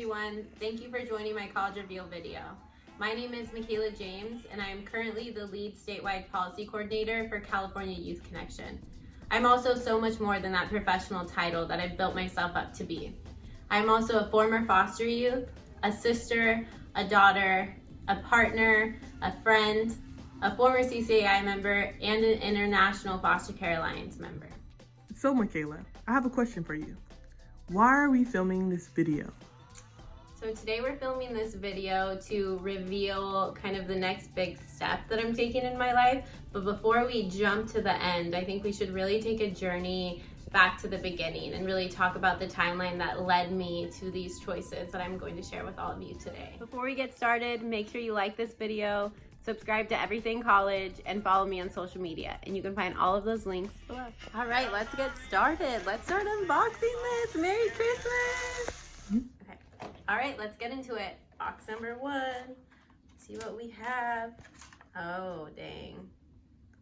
everyone. Thank you for joining my college reveal video. My name is Makayla James, and I am currently the lead statewide policy coordinator for California Youth Connection. I'm also so much more than that professional title that I've built myself up to be. I'm also a former foster youth, a sister, a daughter, a partner, a friend, a former CCAI member, and an International Foster Care Alliance member. So Makayla, I have a question for you. Why are we filming this video? So today we're filming this video to reveal kind of the next big step that I'm taking in my life. But before we jump to the end, I think we should really take a journey back to the beginning and really talk about the timeline that led me to these choices that I'm going to share with all of you today. Before we get started, make sure you like this video, subscribe to Everything College, and follow me on social media. And you can find all of those links below. All right, let's get started. Let's start unboxing this. Merry Christmas. Okay. All right, let's get into it. Box number one. Let's see what we have. Oh, dang.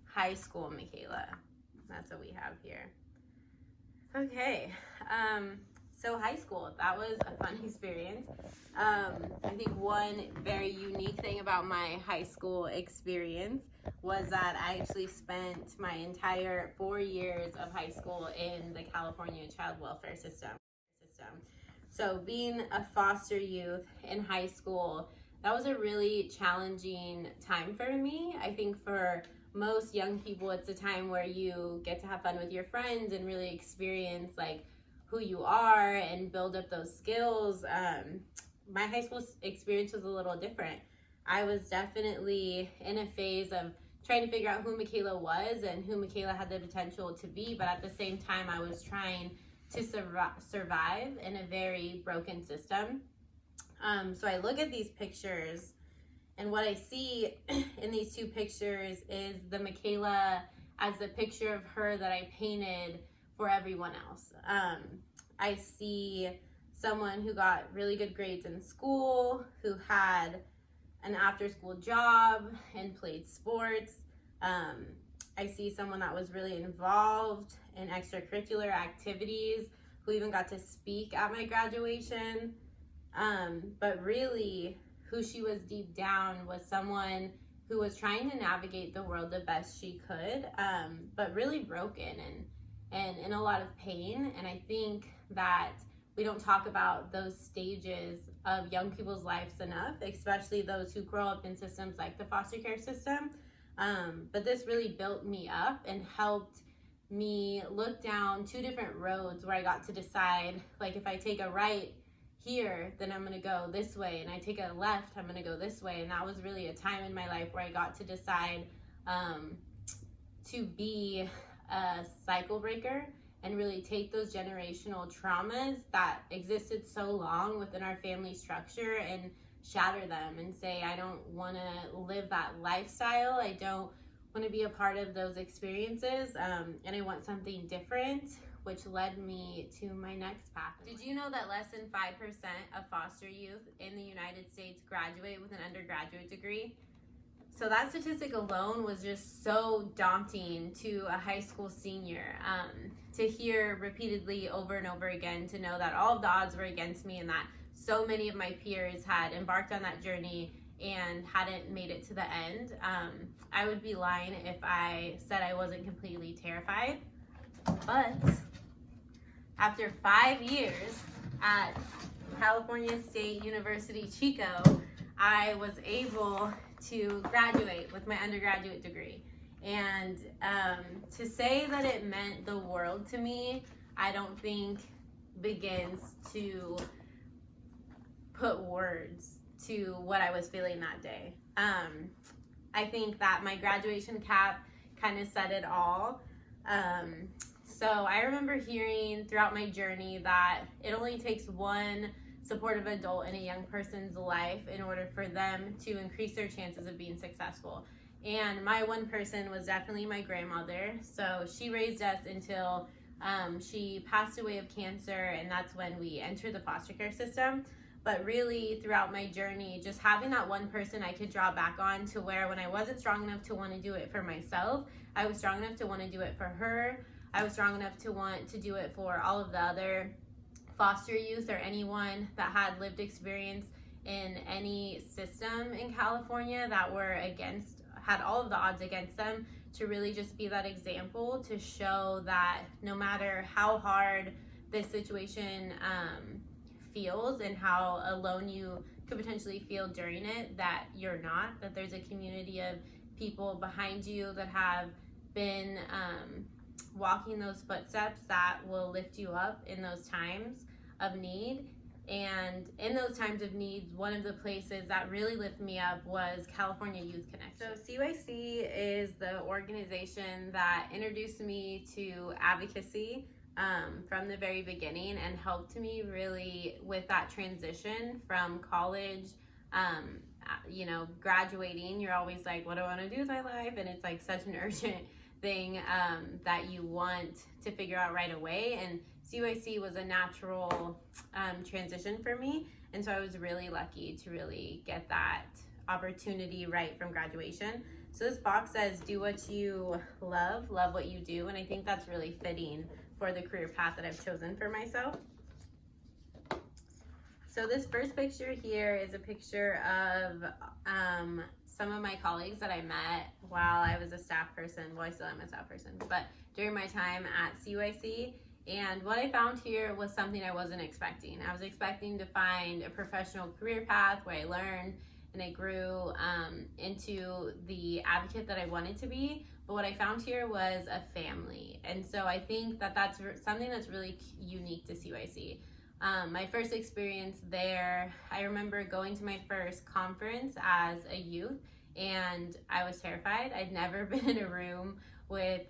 High school Makayla. That's what we have here. Okay. So high school, that was a fun experience. I think one very unique thing about my high school experience was that I actually spent my entire 4 years of high school in the California child welfare system. So being a foster youth in high school, that was a really challenging time for me. I think for most young people, it's a time where you get to have fun with your friends and really experience like who you are and build up those skills. My high school experience was a little different. I was definitely in a phase of trying to figure out who Makayla was and who Makayla had the potential to be, but at the same time, I was trying to survive in a very broken system. So I look at these pictures, and what I see in these two pictures is the Makayla as the picture of her that I painted for everyone else. I see someone who got really good grades in school, who had an after-school job and played sports. I see someone that was really involved in extracurricular activities, who even got to speak at my graduation. But really, who she was deep down was someone who was trying to navigate the world the best she could, but really broken and in a lot of pain. And I think that we don't talk about those stages of young people's lives enough, especially those who grow up in systems like the foster care system. But this really built me up and helped me look down two different roads where I got to decide, like, if I take a right here, then I'm gonna go this way, and I take a left, I'm gonna go this way. And that was really a time in my life where I got to decide to be a cycle breaker and really take those generational traumas that existed so long within our family structure and shatter them and say, I don't want to live that lifestyle. I don't want to be a part of those experiences, and I want something different, which led me to my next path. Did you know that less than 5% of foster youth in the United States graduate with an undergraduate degree? So that statistic alone was just so daunting to a high school senior, to hear repeatedly over and over again, to know that all of the odds were against me and that so many of my peers had embarked on that journey and hadn't made it to the end. I would be lying if I said I wasn't completely terrified. But after 5 years at California State University, Chico, I was able to graduate with my undergraduate degree. And to say that it meant the world to me, I don't think begins to put words to what I was feeling that day. I think that my graduation cap kind of said it all. So I remember hearing throughout my journey that it only takes one supportive adult in a young person's life in order for them to increase their chances of being successful. And my one person was definitely my grandmother. So she raised us until she passed away of cancer, and that's when we entered the foster care system. But really, throughout my journey, just having that one person I could draw back on, to where when I wasn't strong enough to want to do it for myself, I was strong enough to want to do it for her. I was strong enough to want to do it for all of the other foster youth or anyone that had lived experience in any system in California that had all of the odds against them, to really just be that example to show that no matter how hard this situation feels and how alone you could potentially feel during it, that you're not, that there's a community of people behind you that have been walking those footsteps that will lift you up in those times of need. And in those times of need, one of the places that really lifted me up was California Youth Connect. So CYC is the organization that introduced me to advocacy from the very beginning, and helped me really with that transition from college. Graduating, you're always like, what do I want to do with my life? And it's like such an urgent thing that you want to figure out right away. And CYC was a natural transition for me. And so I was really lucky to really get that opportunity right from graduation. So this box says, do what you love what you do. And I think that's really fitting for the career path that I've chosen for myself. So this first picture here is a picture of some of my colleagues that I met while I was a staff person. Well, I still am a staff person, but during my time at CYC. And what I found here was something I wasn't expecting. I was expecting to find a professional career path where I learned and I grew into the advocate that I wanted to be. But what I found here was a family. And so I think that that's something that's really unique to CYC. My first experience there, I remember going to my first conference as a youth, and I was terrified. I'd never been in a room with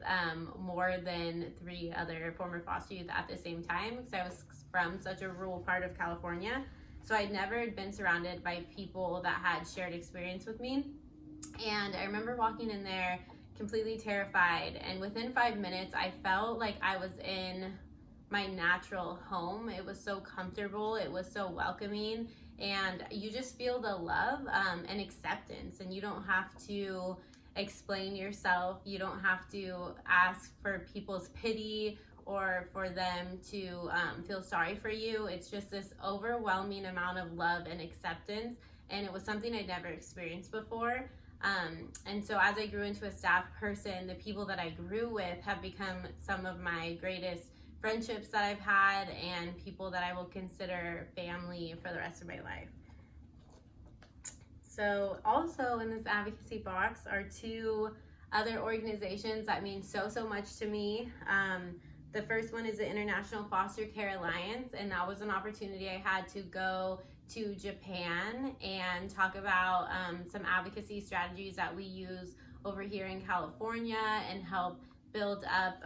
more than 3 other former foster youth at the same time, because I was from such a rural part of California. So I'd never been surrounded by people that had shared experience with me. And I remember walking in there completely terrified, and within 5 minutes, I felt like I was in my natural home. It was so comfortable, it was so welcoming, and you just feel the love and acceptance, and you don't have to explain yourself. You don't have to ask for people's pity or for them to feel sorry for you. It's just this overwhelming amount of love and acceptance, and it was something I'd never experienced before. And so as I grew into a staff person, the people that I grew with have become some of my greatest friendships that I've had, and people that I will consider family for the rest of my life. So also in this advocacy box are 2 other organizations that mean so much to me. The first one is the International Foster Care Alliance, and that was an opportunity I had to go to Japan and talk about some advocacy strategies that we use over here in California, and help build up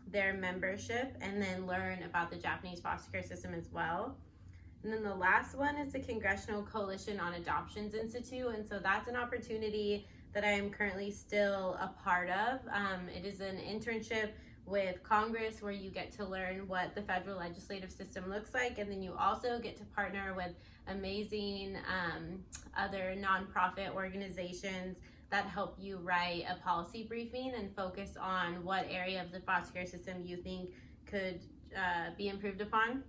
their membership, and then learn about the Japanese foster care system as well. And then the last one is the Congressional Coalition on Adoptions Institute, and so that's an opportunity that I am currently still a part of. It is an internship with Congress where you get to learn what the federal legislative system looks like, and then you also get to partner with amazing other nonprofit organizations that help you write a policy briefing and focus on what area of the foster care system you think could be improved upon.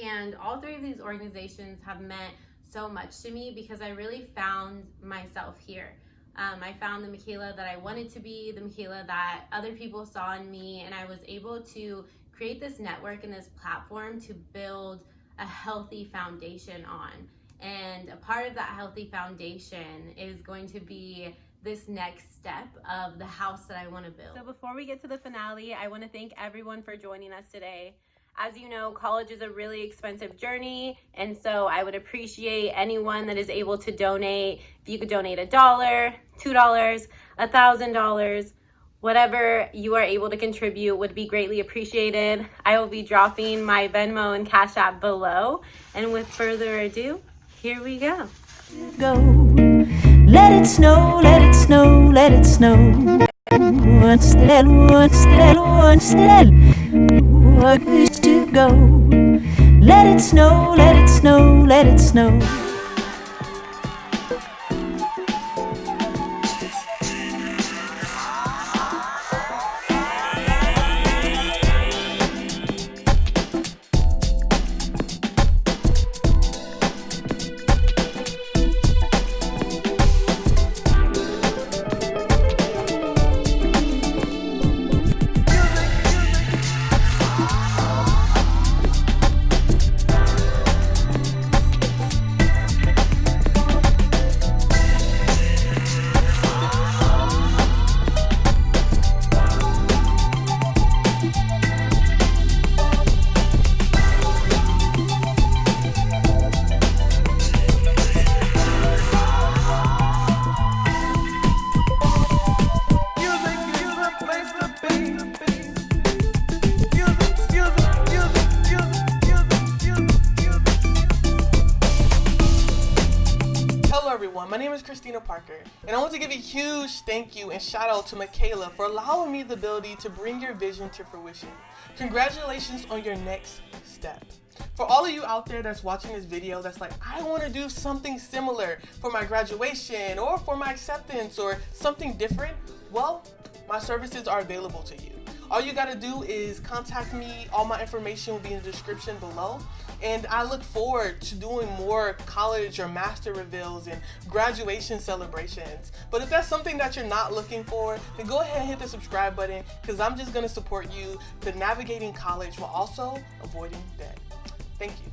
And all 3 of these organizations have meant so much to me because I really found myself here. I found the Makayla that I wanted to be, the Makayla that other people saw in me, and I was able to create this network and this platform to build a healthy foundation on. And a part of that healthy foundation is going to be this next step of the house that I want to build. So before we get to the finale, I want to thank everyone for joining us today. As you know, college is a really expensive journey, and so I would appreciate anyone that is able to donate. If you could donate $1, $2, $1,000, whatever you are able to contribute would be greatly appreciated. I will be dropping my Venmo and Cash App below, and with further ado, here we go. Go. Let it snow, let it snow, let it snow. Once to go. Let it snow, let it snow, let it snow. name is Christina Parker, and I want to give a huge thank you and shout out to Makayla for allowing me the ability to bring your vision to fruition. Congratulations on your next step. For all of you out there that's watching this video that's like, I want to do something similar for my graduation or for my acceptance or something different, well, my services are available to you. All you gotta do is contact me. All my information will be in the description below. And I look forward to doing more college or master reveals and graduation celebrations. But if that's something that you're not looking for, then go ahead and hit the subscribe button, because I'm just gonna support you to navigating college while also avoiding debt. Thank you.